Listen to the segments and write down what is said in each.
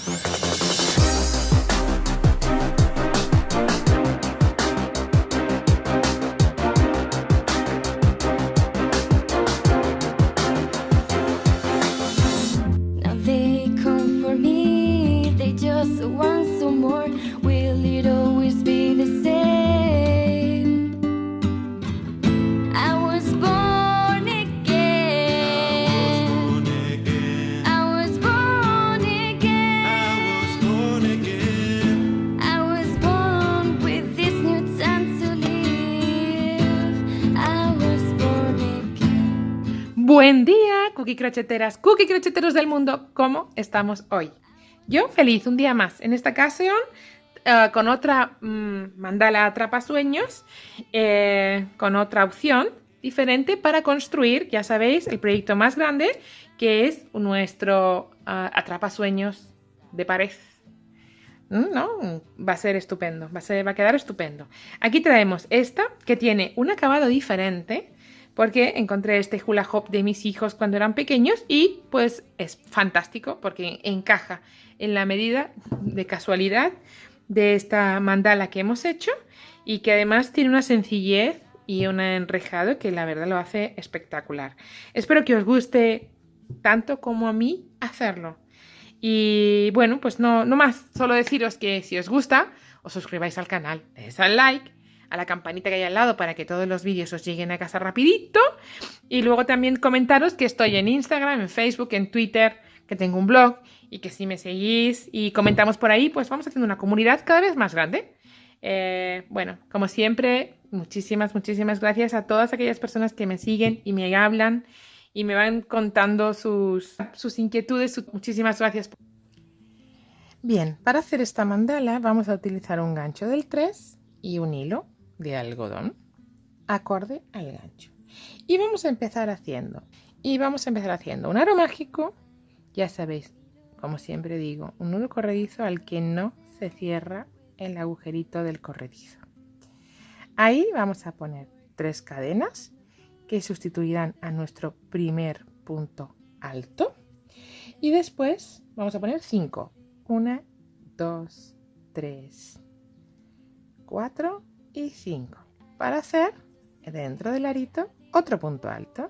Now they come for me, they just want some more. Will it always be the same? I was born again. I was born again. I was born with this new chance to live. I was born again. Buen día, cookie crocheteros del mundo. ¿Cómo estamos hoy? Yo feliz, un día más. En esta ocasión con otra mandala atrapasueños, con otra opción diferente para construir, ya sabéis, el proyecto más grande que es nuestro atrapasueños de pared. ¿No? Va a ser estupendo, va a quedar estupendo. Aquí traemos esta que tiene un acabado diferente porque encontré este hula hoop de mis hijos cuando eran pequeños y pues es fantástico porque encaja en la medida de casualidad de esta mandala que hemos hecho y que además tiene una sencillez y un enrejado que la verdad lo hace espectacular. Espero que os guste tanto como a mí hacerlo. Y bueno, pues no más, solo deciros que si os gusta, os suscribáis al canal, le deis al like, a la campanita que hay al lado para que todos los vídeos os lleguen a casa rapidito. Y luego también comentaros que estoy en Instagram, en Facebook, en Twitter, que tengo un blog y que si me seguís y comentamos por ahí, pues vamos haciendo una comunidad cada vez más grande. Bueno, como siempre, muchísimas gracias a todas aquellas personas que me siguen y me hablan y me van contando sus inquietudes. Muchísimas gracias. Bien, para hacer esta mandala vamos a utilizar un gancho del 3 y un hilo de algodón acorde al gancho. Y vamos a empezar haciendo un aro mágico, ya sabéis, como siempre digo, un nudo corredizo al que no se cierra el agujerito del corredizo. Ahí vamos a poner 3 cadenas que sustituirán a nuestro primer punto alto y después vamos a poner 5. 1, 2, 3, 4 y 5 para hacer dentro del arito otro punto alto.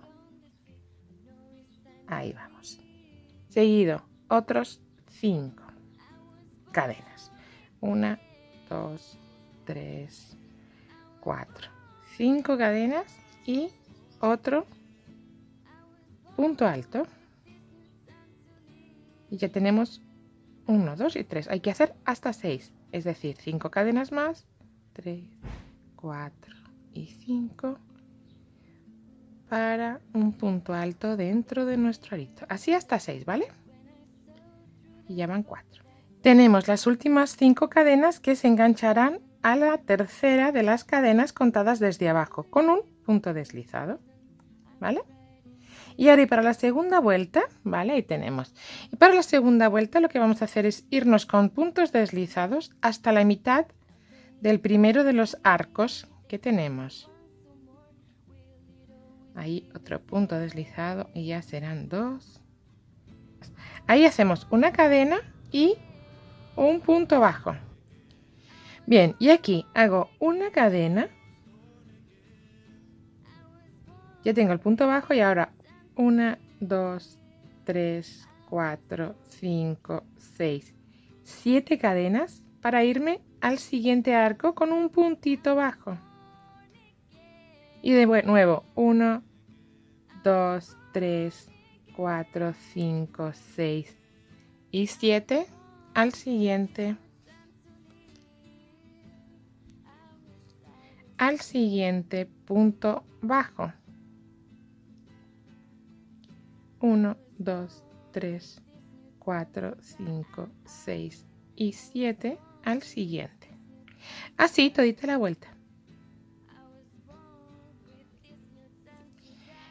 Ahí vamos. Seguido otros 5 cadenas. 1, 2, 3, 4, 5 cadenas y otro punto alto. Y ya tenemos 1, 2 y 3. Hay que hacer hasta 6, es decir, 5 cadenas más, 3, 4 y 5 para un punto alto dentro de nuestro arito. Así hasta 6, ¿vale? Y ya van 4. Tenemos las últimas 5 cadenas que se engancharán a la tercera de las cadenas contadas desde abajo con un punto deslizado, ¿vale? Y ahora y para la segunda vuelta, ¿vale? Ahí tenemos. Y para la segunda vuelta lo que vamos a hacer es irnos con puntos deslizados hasta la mitad del primero de los arcos que tenemos. Ahí otro punto deslizado y ya serán 2. Ahí hacemos una cadena y un punto bajo. Bien, y aquí hago una cadena. Ya tengo el punto bajo y ahora 1, 2, 3, 4, 5, 6, 7 cadenas para irme al siguiente arco con un puntito bajo. Y de nuevo 1, 2, 3, 4, 5, 6 y 7 al siguiente punto bajo. 1, 2, 3, 4, 5, 6 y 7 al siguiente. Así todita la vuelta.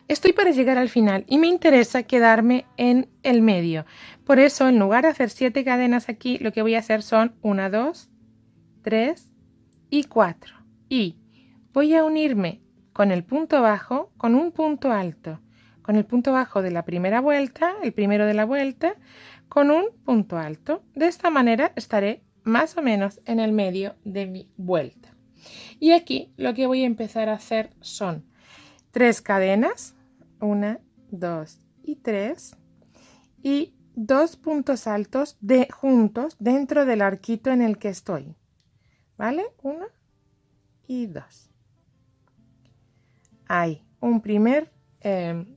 Estoy para llegar al final y me interesa quedarme en el medio. Por eso, en lugar de hacer 7 cadenas aquí, lo que voy a hacer son 1, 2, 3 y 4. Y voy a unirme con el punto bajo con un punto alto. Con el punto bajo de la primera vuelta, el primero de la vuelta, con un punto alto. De esta manera estaré más o menos en el medio de mi vuelta. Y aquí lo que voy a empezar a hacer son 3 cadenas, 1, 2 y 3, y 2 puntos altos juntos dentro del arquito en el que estoy, ¿vale? 1 y 2. Hay un primer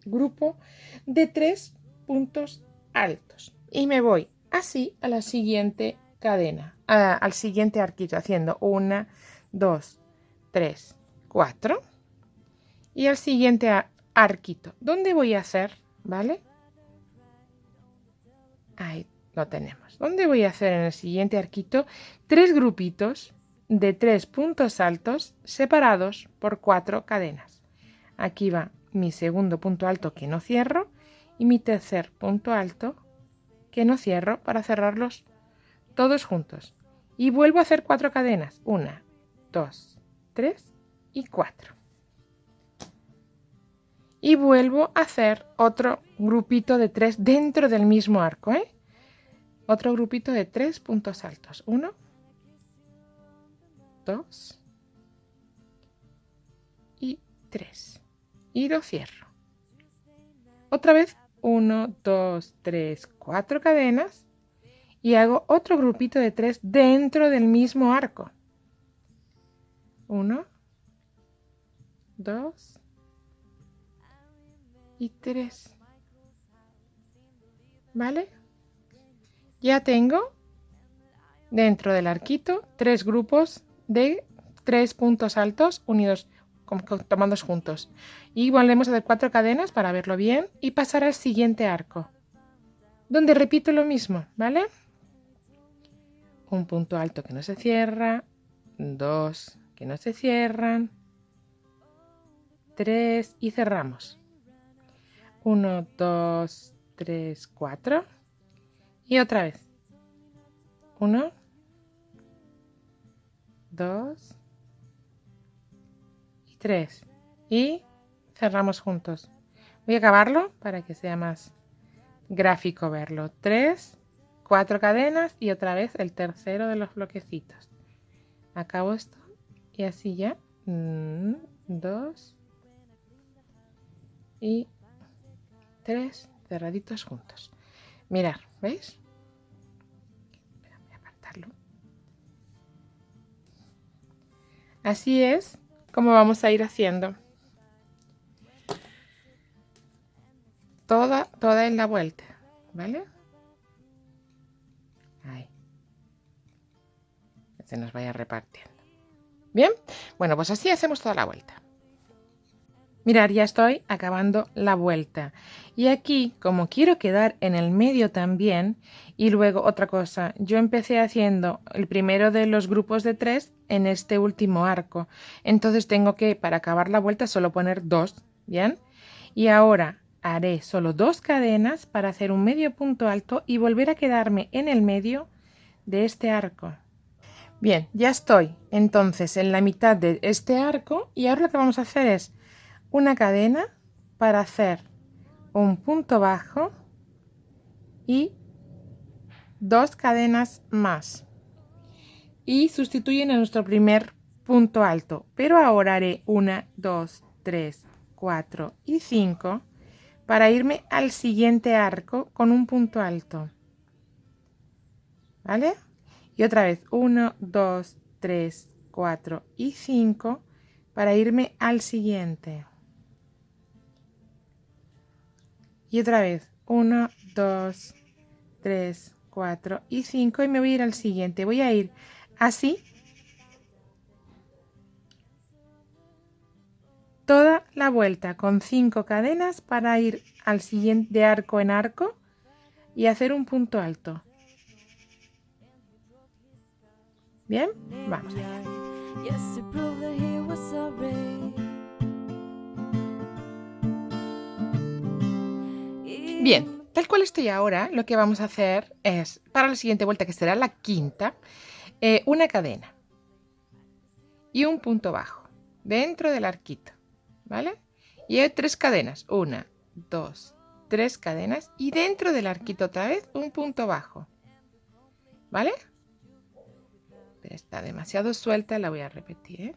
grupo de 3 puntos altos y me voy así a la siguiente cadena, al siguiente arquito, haciendo 1, 2, 3, 4 y el siguiente arquito. ¿Dónde voy a hacer? ¿Vale? Ahí lo tenemos. ¿Dónde voy a hacer en el siguiente arquito? 3 grupitos de 3 puntos altos separados por 4 cadenas. Aquí va mi segundo punto alto que no cierro y mi tercer punto alto que no cierro para cerrarlos todos juntos. Y vuelvo a hacer 4 cadenas. 1, 2, 3 y 4. Y vuelvo a hacer otro grupito de 3 dentro del mismo arco, ¿eh? Otro grupito de 3 puntos altos. 1, 2 y 3. Y lo cierro. Otra vez 1, 2, 3, 4 cadenas y hago otro grupito de 3 dentro del mismo arco. 1, 2 y 3. ¿Vale? Ya tengo dentro del arquito 3 grupos de 3 puntos altos unidos, tomados juntos. Y volvemos a hacer 4 cadenas para verlo bien y pasar al siguiente arco, donde repito lo mismo, ¿vale? Un punto alto que no se cierra, 2 que no se cierran, 3 y cerramos. 1, 2, 3, 4 y otra vez. 1, 2 y 3 y cerramos juntos. Voy a acabarlo para que sea más gráfico verlo. 3, 4 cadenas y otra vez el tercero de los bloquecitos. Acabo esto y así ya. 2 y 3 cerraditos juntos. Mirad, ¿veis? Voy a apartarlo. Así es como vamos a ir haciendo toda en la vuelta, ¿vale? Ahí. Que se nos vaya repartiendo. Bien, bueno, pues así hacemos toda la vuelta. Mirad, ya estoy acabando la vuelta. Y aquí, como quiero quedar en el medio también, y luego otra cosa, yo empecé haciendo el primero de los grupos de 3 en este último arco. Entonces tengo que, para acabar la vuelta, solo poner 2, ¿bien? Y ahora haré solo 2 cadenas para hacer un medio punto alto y volver a quedarme en el medio de este arco. Bien, ya estoy entonces en la mitad de este arco y ahora lo que vamos a hacer es una cadena para hacer un punto bajo y 2 cadenas más y sustituyen a nuestro primer punto alto, pero ahora haré 1, 2, 3, 4 y 5 para irme al siguiente arco con un punto alto, ¿vale? Y otra vez 1, 2, 3, 4 y 5 para irme al siguiente. Y otra vez 1, 2, 3, 4 y 5 y me voy a ir al siguiente. Voy a ir así toda la vuelta con 5 cadenas para ir al siguiente de arco en arco y hacer un punto alto. Bien, vamos allá. Bien, tal cual estoy ahora, lo que vamos a hacer es, para la siguiente vuelta, que será la quinta, una cadena y un punto bajo dentro del arquito, ¿vale? Y hay 3 cadenas, 1, 2, 3 cadenas y dentro del arquito otra vez un punto bajo, ¿vale? Pero está demasiado suelta, la voy a repetir, ¿eh?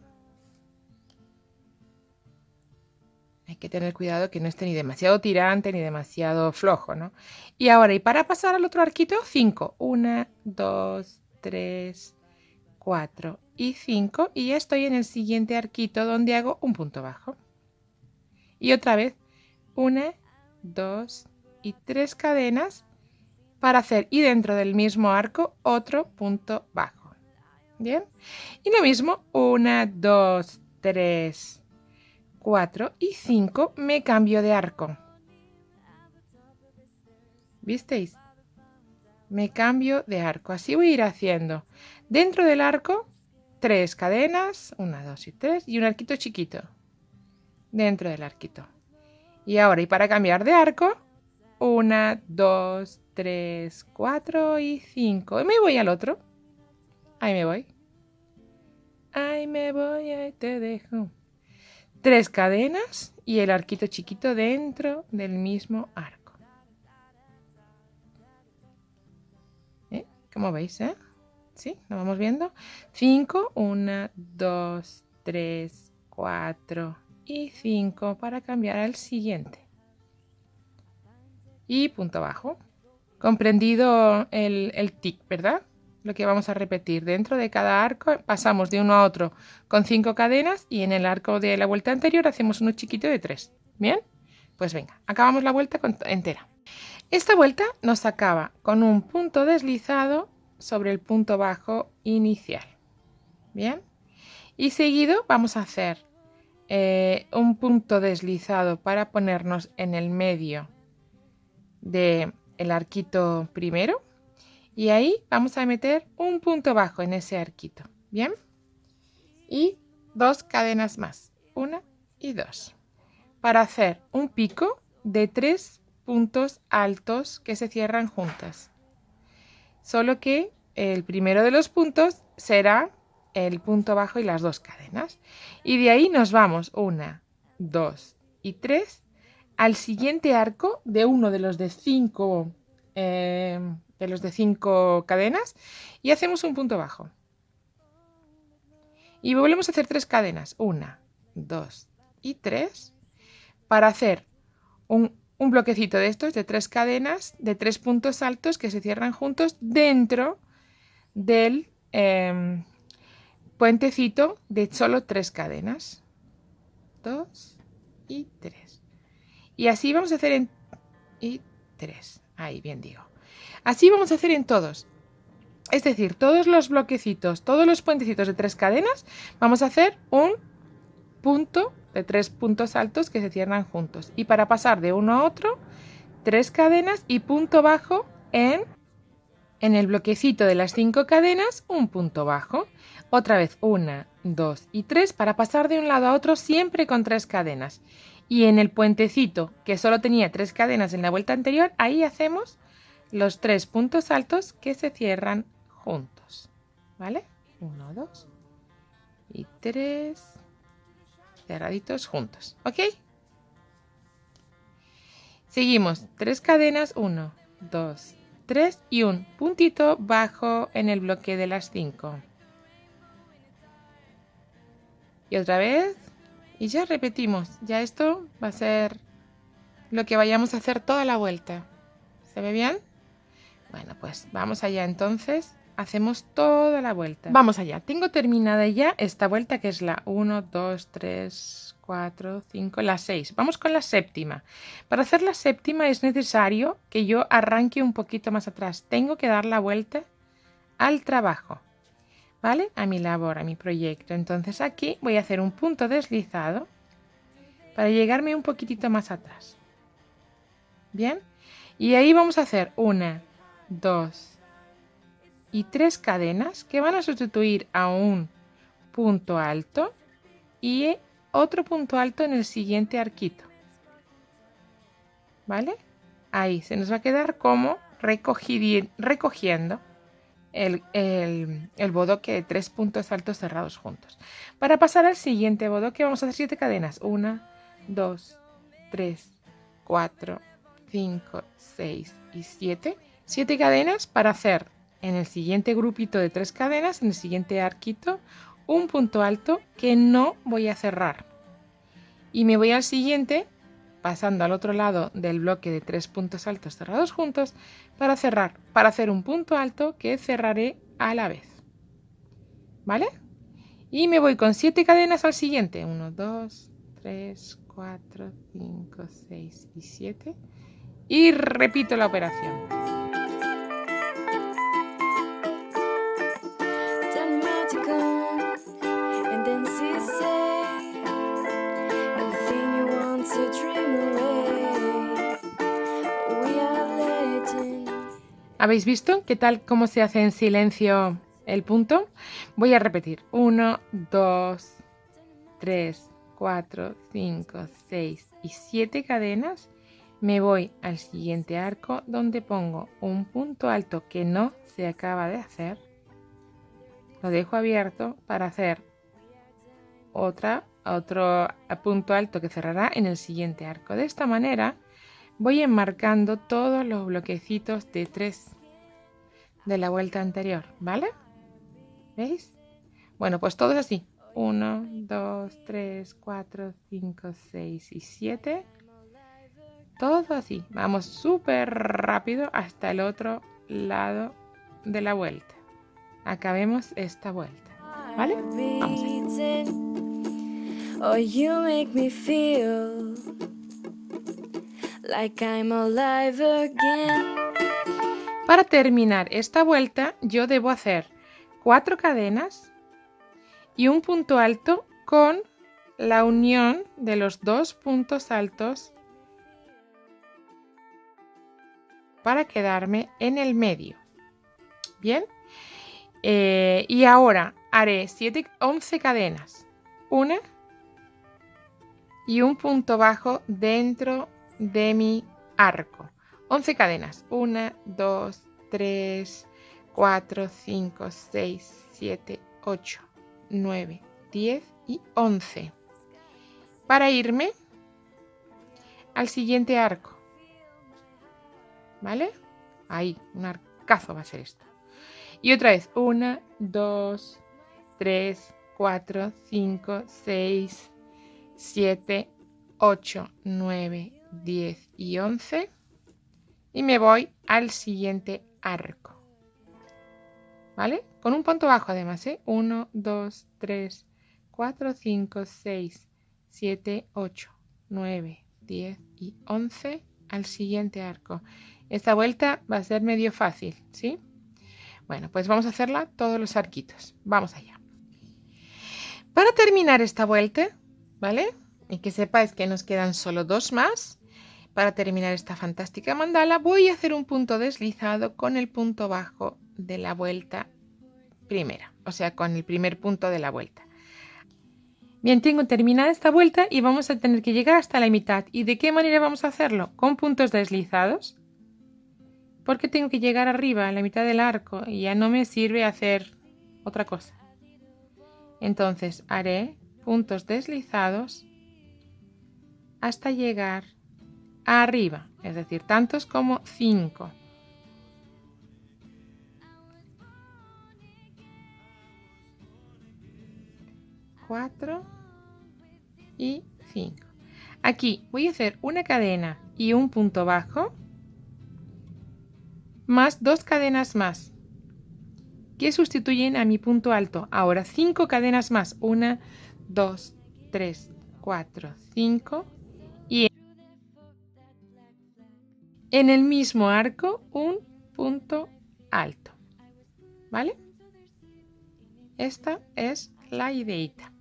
Hay que tener cuidado que no esté ni demasiado tirante ni demasiado flojo, ¿no? Y ahora, y para pasar al otro arquito, 5. 1, 2, 3, 4 y 5. Y ya estoy en el siguiente arquito donde hago un punto bajo. Y otra vez, 1, 2 y 3 cadenas para hacer, y dentro del mismo arco, otro punto bajo. ¿Bien? Y lo mismo, 1, 2, 3, 4 y 5, me cambio de arco. ¿Visteis? Me cambio de arco. Así voy a ir haciendo. Dentro del arco, 3 cadenas, 1, 2 y 3, y un arquito chiquito. Dentro del arquito. Y ahora, y para cambiar de arco, 1, 2, 3, 4 y 5. Y me voy al otro. Ahí me voy. Ahí me voy, ahí te dejo. 3 cadenas y el arquito chiquito dentro del mismo arco. ¿Cómo veis, eh? ¿Sí? ¿Lo vamos viendo? 5, 1, 2, 3, 4 y 5 para cambiar al siguiente. Y punto bajo. Comprendido el tic, ¿verdad? Lo que vamos a repetir. Dentro de cada arco pasamos de uno a otro con 5 cadenas y en el arco de la vuelta anterior hacemos uno chiquito de 3. ¿Bien? Pues venga, acabamos la vuelta entera. Esta vuelta nos acaba con un punto deslizado sobre el punto bajo inicial. ¿Bien? Y seguido vamos a hacer un punto deslizado para ponernos en el medio del arquito primero. Y ahí vamos a meter un punto bajo en ese arquito. ¿Bien? Y 2 cadenas más. 1 y 2. Para hacer un pico de 3 puntos altos que se cierran juntas. Solo que el primero de los puntos será el punto bajo y las 2 cadenas. Y de ahí nos vamos 1, 2 y 3 al siguiente arco de uno de los de 5 cadenas y hacemos un punto bajo. Y volvemos a hacer 3 cadenas. 1, 2 y 3 para hacer un bloquecito de estos de 3 cadenas de 3 puntos altos que se cierran juntos dentro del puentecito de solo 3 cadenas. 2 y 3. Y así vamos a hacer en... y 3. Ahí, bien digo. Así vamos a hacer en todos. Es decir, todos los bloquecitos, todos los puentecitos de 3 cadenas, vamos a hacer un punto de 3 puntos altos que se cierran juntos. Y para pasar de uno a otro, 3 cadenas y punto bajo en el bloquecito de las 5 cadenas, un punto bajo. Otra vez 1, 2 y 3 para pasar de un lado a otro siempre con 3 cadenas. Y en el puentecito que solo tenía 3 cadenas en la vuelta anterior, ahí hacemos los 3 puntos altos que se cierran juntos. ¿Vale? 1, 2 y 3 cerraditos juntos. ¿Ok? Seguimos. 3 cadenas, 1, 2, 3 y un puntito bajo en el bloque de las 5. Y otra vez. Y ya repetimos. Ya esto va a ser lo que vayamos a hacer toda la vuelta. ¿Se ve bien? Bueno, pues vamos allá entonces. Hacemos toda la vuelta. Vamos allá. Tengo terminada ya esta vuelta que es la 1, 2, 3, 4, 5, la 6. Vamos con la séptima. Para hacer la séptima es necesario que yo arranque un poquito más atrás. Tengo que dar la vuelta al trabajo, ¿vale? A mi labor, a mi proyecto. Entonces aquí voy a hacer un punto deslizado para llegarme un poquitito más atrás. ¿Bien? Y ahí vamos a hacer 1, 2 y 3 cadenas que van a sustituir a un punto alto y otro punto alto en el siguiente arquito. ¿Vale? Ahí se nos va a quedar como recogiendo el bodoque de 3 puntos altos cerrados juntos. Para pasar al siguiente bodoque vamos a hacer 7 cadenas. 1, 2, 3, 4 5, 6 y 7. 7 cadenas para hacer en el siguiente grupito de 3 cadenas, en el siguiente arquito, un punto alto que no voy a cerrar. Y me voy al siguiente, pasando al otro lado del bloque de 3 puntos altos cerrados juntos, para cerrar, para hacer un punto alto que cerraré a la vez. ¿Vale? Y me voy con 7 cadenas al siguiente. 1, 2, 3, 4, 5, 6 y 7. Y repito la operación. ¿Habéis visto qué tal cómo se hace en silencio el punto? Voy a repetir. 1, 2, 3, 4, 5, 6 y 7 cadenas. Me voy al siguiente arco donde pongo un punto alto que no se acaba de hacer. Lo dejo abierto para hacer otro punto alto que cerrará en el siguiente arco. De esta manera voy enmarcando todos los bloquecitos de 3 de la vuelta anterior, ¿vale? ¿Veis? Bueno, pues todos así. 1, 2, 3, 4, 5, 6 y 7. Todo así. Vamos súper rápido hasta el otro lado de la vuelta. Acabemos esta vuelta, ¿vale? Vamos allá. Oh, you make me feel like I'm alive again. Para terminar esta vuelta, yo debo hacer 4 cadenas y un punto alto con la unión de los 2 puntos altos para quedarme en el medio. Bien. Y ahora haré 11 cadenas. Una y un punto bajo dentro de mi arco. 11 cadenas. 1, 2, 3, 4, 5, 6, 7, 8, 9, 10 y 11. Para irme al siguiente arco. ¿Vale? Ahí, un arcazo va a ser esto. Y otra vez. 1, 2, 3, 4, 5, 6, 7, 8, 9, 10 y 11. Y me voy al siguiente arco. ¿Vale? Con un punto bajo además, ¿eh? 1, 2, 3, 4, 5, 6, 7, 8, 9, 10 y 11 al siguiente arco. Esta vuelta va a ser medio fácil, ¿sí? Bueno, pues vamos a hacerla todos los arquitos. Vamos allá. Para terminar esta vuelta, ¿vale? Y que sepáis que nos quedan solo 2 más. Para terminar esta fantástica mandala voy a hacer un punto deslizado con el punto bajo de la vuelta primera. O sea, con el primer punto de la vuelta. Bien, tengo terminada esta vuelta y vamos a tener que llegar hasta la mitad. ¿Y de qué manera vamos a hacerlo? Con puntos deslizados. Porque tengo que llegar arriba, a la mitad del arco, y ya no me sirve hacer otra cosa. Entonces haré puntos deslizados hasta llegar arriba, es decir, tantos como 5. Cuatro y 5. Aquí voy a hacer una cadena y un punto bajo, más 2 cadenas más, que sustituyen a mi punto alto. Ahora 5 cadenas más. 1, 2, 3, 4, 5. Y en el mismo arco un punto alto. ¿Vale? Esta es la ideita.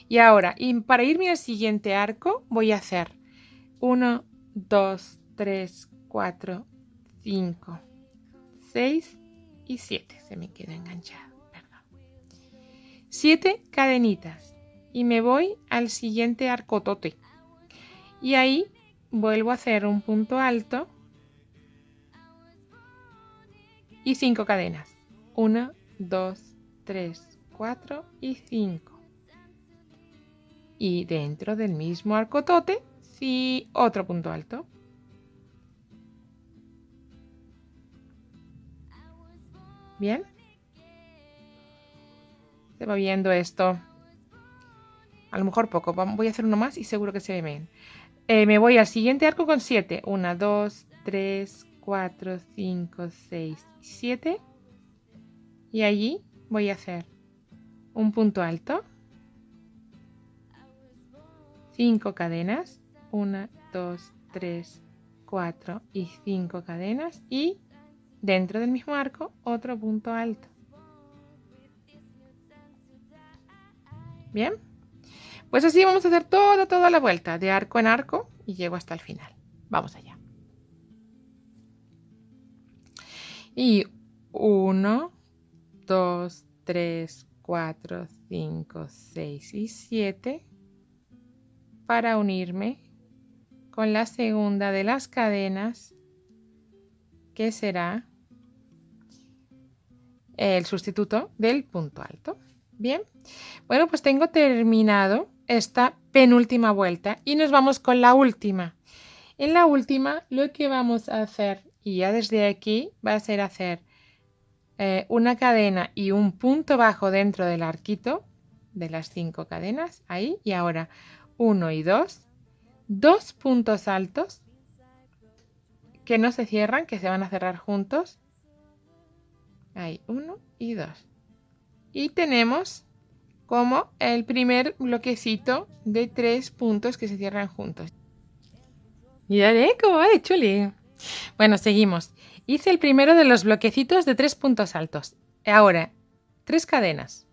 Y ahora, para irme al siguiente arco, voy a hacer 1, 2, 3, 4, 5, 6 y 7. Se me queda enganchado, perdón. 7 cadenitas. Y me voy al siguiente arcotote. Y ahí vuelvo a hacer un punto alto. Y 5 cadenas. 1, 2, 3, 4 y 5. Y dentro del mismo arcotote, sí, otro punto alto. Bien. Se va viendo esto. A lo mejor poco. Voy a hacer uno más y seguro que se ve bien. Me voy al siguiente arco con 7. 1, 2, 3, 4, 5, 6, 7. Y allí voy a hacer un punto alto. 5 cadenas. 1, 2, 3, 4 y 5 cadenas. Y dentro del mismo arco otro punto alto. Bien. Pues así vamos a hacer toda la vuelta, de arco en arco, y llego hasta el final. Vamos allá. Y 1, 2, 3, 4, 5, 6 y 7 para unirme con la segunda de las cadenas, que será el sustituto del punto alto. Bien, bueno, pues tengo terminado esta penúltima vuelta y nos vamos con la última. En la última lo que vamos a hacer, y ya desde aquí, va a ser hacer una cadena y un punto bajo dentro del arquito de las 5 cadenas, ahí, y ahora 1 y 2, 2 puntos altos que no se cierran, que se van a cerrar juntos, ahí, 1 y 2. Y tenemos como el primer bloquecito de 3 puntos que se cierran juntos. Miraré cómo va de chuli. Bueno, seguimos. Hice el primero de los bloquecitos de 3 puntos altos. Ahora, 3 cadenas.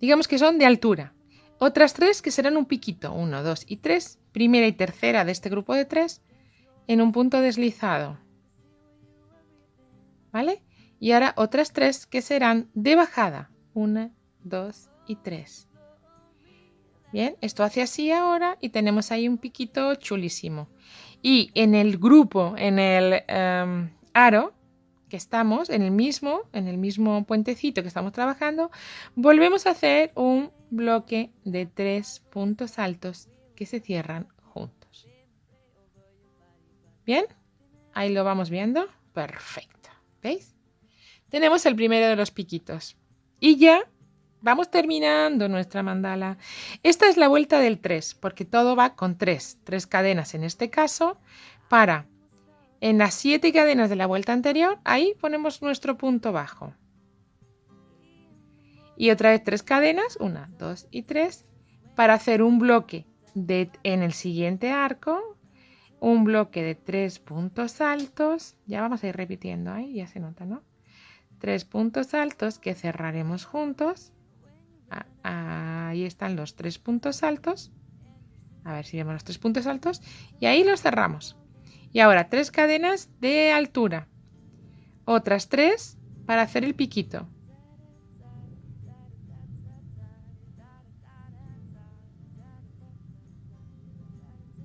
Digamos que son de altura. Otras 3 que serán un piquito. 1, 2 y 3. Primera y tercera de este grupo de 3 en un punto deslizado. ¿Vale? Y ahora otras 3 que serán de bajada. 1, 2 y 3. Bien, esto hace así ahora y tenemos ahí un piquito chulísimo. Y en el grupo, en el aro que estamos, en el mismo puentecito que estamos trabajando, volvemos a hacer un bloque de 3 puntos altos que se cierran juntos. Bien, ahí lo vamos viendo. Perfecto. ¿Veis? Tenemos el primero de los piquitos. Y ya vamos terminando nuestra mandala. Esta es la vuelta del 3, porque todo va con 3 cadenas en este caso, para en las 7 cadenas de la vuelta anterior, ahí ponemos nuestro punto bajo. Y otra vez 3 cadenas, 1, 2 y 3, para hacer un bloque en el siguiente arco, un bloque de 3 puntos altos. Ya vamos a ir repitiendo, ahí ya se nota, ¿no? 3 puntos altos que cerraremos juntos. Ahí están los 3 puntos altos. A ver si vemos los 3 puntos altos. Y ahí los cerramos. Y ahora 3 cadenas de altura. Otras 3 para hacer el piquito.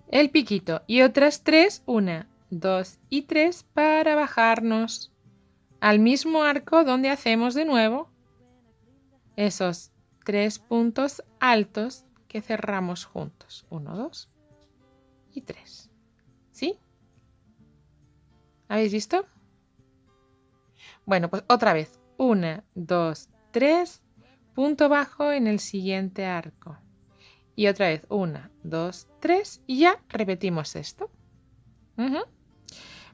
El piquito. Y otras 3, 1, 2 y 3 para bajarnos al mismo arco donde hacemos de nuevo esos 3 puntos altos que cerramos juntos. 1, 2 y 3. ¿Sí? ¿Habéis visto? Bueno, pues otra vez. 1, 2, 3. Punto bajo en el siguiente arco. Y otra vez. 1, 2, 3. Y ya repetimos esto.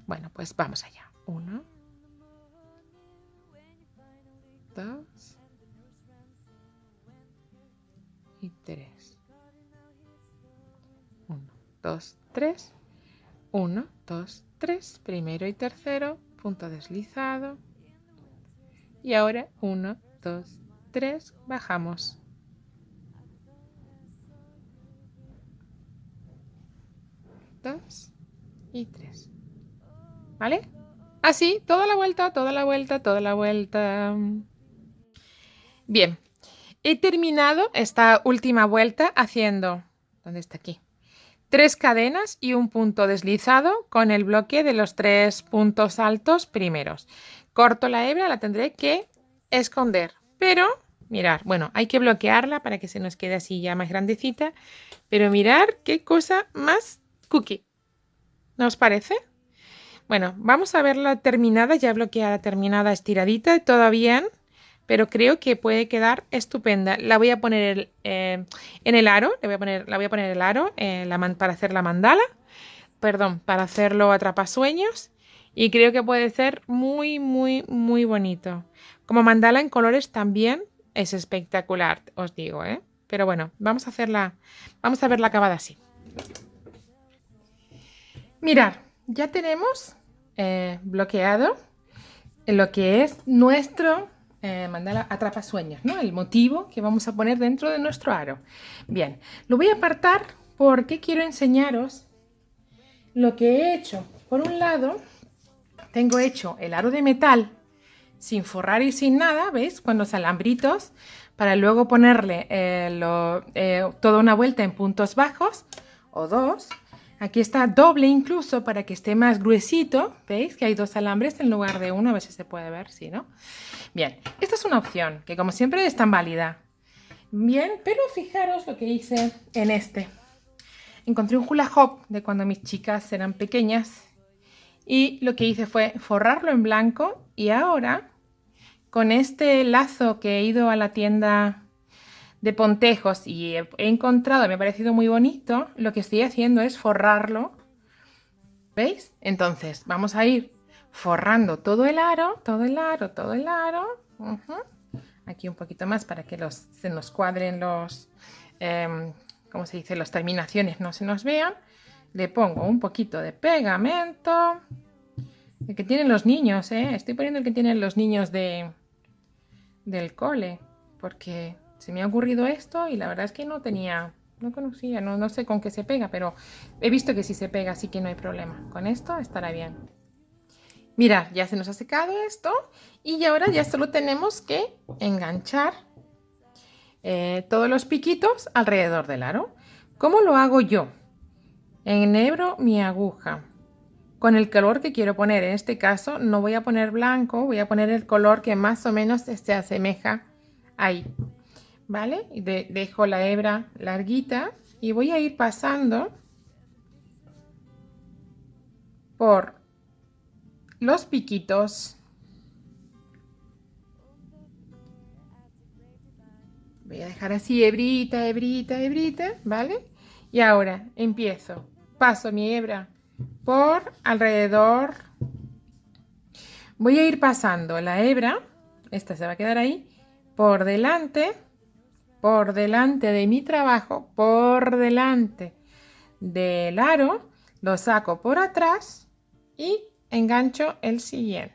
Bueno, pues vamos allá. 1, 2 y 3. 1, 2, 3. 1, 2, 3. Primero y tercero. Punto deslizado. Y ahora 1, 2, 3. Bajamos. Dos y 3. ¿Vale? Así, toda la vuelta, toda la vuelta, toda la vuelta. Bien. He terminado esta última vuelta haciendo, ¿dónde está aquí? 3 cadenas y un punto deslizado con el bloque de los 3 puntos altos primeros. Corto la hebra, la tendré que esconder, pero mirar, bueno, hay que bloquearla para que se nos quede así ya más grandecita, pero mirar qué cosa más cookie. ¿No os parece? Bueno, vamos a verla terminada, ya bloqueada, terminada, estiradita, todo bien, pero creo que puede quedar estupenda. La voy a poner en el aro, la voy a poner el aro para hacer la mandala, perdón, para hacerlo atrapasueños, y creo que puede ser muy, muy, muy bonito. Como mandala en colores también es espectacular, os digo, ¿eh? Pero bueno, vamos a verla acabada así. Mirad, ya tenemos bloqueado lo que es nuestro mandala atrapasueños, ¿no? El motivo que vamos a poner dentro de nuestro aro. Bien, lo voy a apartar porque quiero enseñaros lo que he hecho. Por un lado, tengo hecho el aro de metal sin forrar y sin nada, ¿veis? Con los alambritos, para luego ponerle toda una vuelta en puntos bajos o dos. Aquí está doble incluso para que esté más gruesito. ¿Veis que hay dos alambres en lugar de uno? A ver si se puede ver, ¿sí, no? Bien, esta es una opción que como siempre es tan válida. Bien, pero fijaros lo que hice en este. Encontré un hula hoop de cuando mis chicas eran pequeñas y lo que hice fue forrarlo en blanco y ahora con este lazo que he ido a la tienda de Pontejos y he encontrado, me ha parecido muy bonito, lo que estoy haciendo es forrarlo, ¿veis? Entonces vamos a ir forrando todo el aro, todo el aro, todo el aro. Aquí un poquito más para que se nos cuadren los, ¿cómo se dice? Las terminaciones no se nos vean. Le pongo un poquito de pegamento, el que tienen los niños, ¿eh? Estoy poniendo el que tienen los niños del cole, porque se me ha ocurrido esto y la verdad es que no conocía, no sé con qué se pega, pero he visto que sí se pega, así que no hay problema. Con esto estará bien. Mirad, ya se nos ha secado esto y ahora ya solo tenemos que enganchar todos los piquitos alrededor del aro. ¿Cómo lo hago yo? Enhebro mi aguja con el color que quiero poner. En este caso no voy a poner blanco, voy a poner el color que más o menos se asemeja ahí, ¿vale? Y dejo la hebra larguita y voy a ir pasando por los piquitos. Voy a dejar así hebrita, hebrita, hebrita, ¿vale? Y ahora empiezo, paso mi hebra por alrededor. Voy a ir pasando la hebra, esta se va a quedar ahí, por delante de mi trabajo, por delante del aro, lo saco por atrás y engancho el siguiente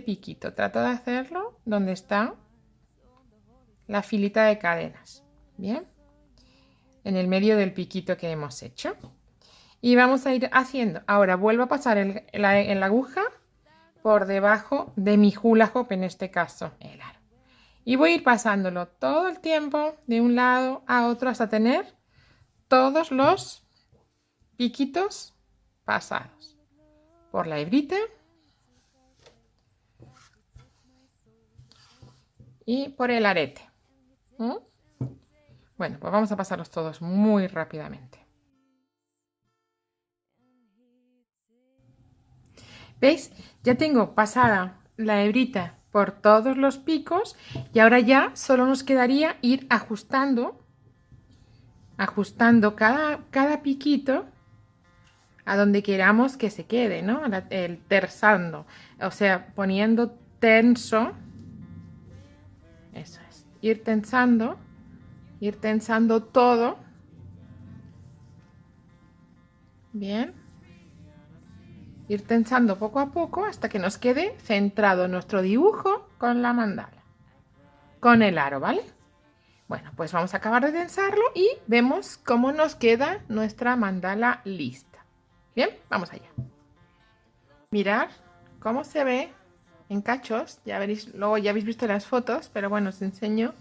piquito. Trato de hacerlo donde está la filita de cadenas, bien, en el medio del piquito que hemos hecho. Y vamos a ir haciendo, ahora vuelvo a pasar la aguja por debajo de mi hula hoop, en este caso el aro. Y voy a ir pasándolo todo el tiempo de un lado a otro hasta tener todos los piquitos pasados por la hebrita y por el arete. Bueno, pues vamos a pasarlos todos muy rápidamente. ¿Veis? Ya tengo pasada la hebrita por todos los picos y ahora ya solo nos quedaría ir ajustando cada piquito a donde queramos que se quede, ¿no? El tersando, o sea, poniendo tenso. Eso es, ir tensando todo. Bien. Ir tensando poco a poco hasta que nos quede centrado nuestro dibujo con la mandala, con el aro, ¿vale? Bueno, pues vamos a acabar de tensarlo y vemos cómo nos queda nuestra mandala lista. Bien, vamos allá. Mirad cómo se ve en cachos, ya veréis, luego ya habéis visto las fotos, pero bueno, os enseño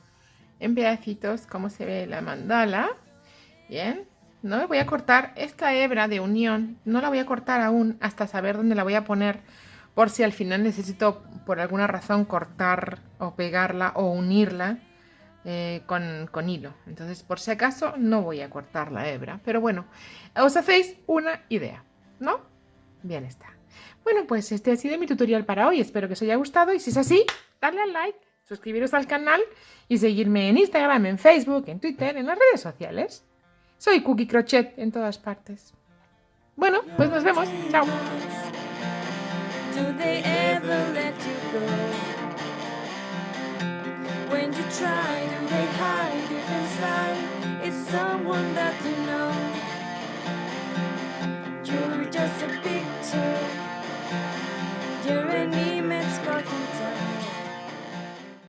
en pedacitos cómo se ve la mandala. Bien. No voy a cortar esta hebra de unión, no la voy a cortar aún hasta saber dónde la voy a poner, por si al final necesito por alguna razón cortar o pegarla o unirla con hilo. Entonces, por si acaso, no voy a cortar la hebra, pero bueno, os hacéis una idea. ¿no? Bien está. Bueno, pues este ha sido mi tutorial para hoy. Espero que os haya gustado y si es así, darle al like, suscribiros al canal y seguirme en Instagram, en Facebook, en Twitter, en las redes sociales. Soy Cookie Crochet en todas partes. Bueno, pues nos vemos. Chao. Do they ever let you go? When you try, do they hide it inside? It's someone that you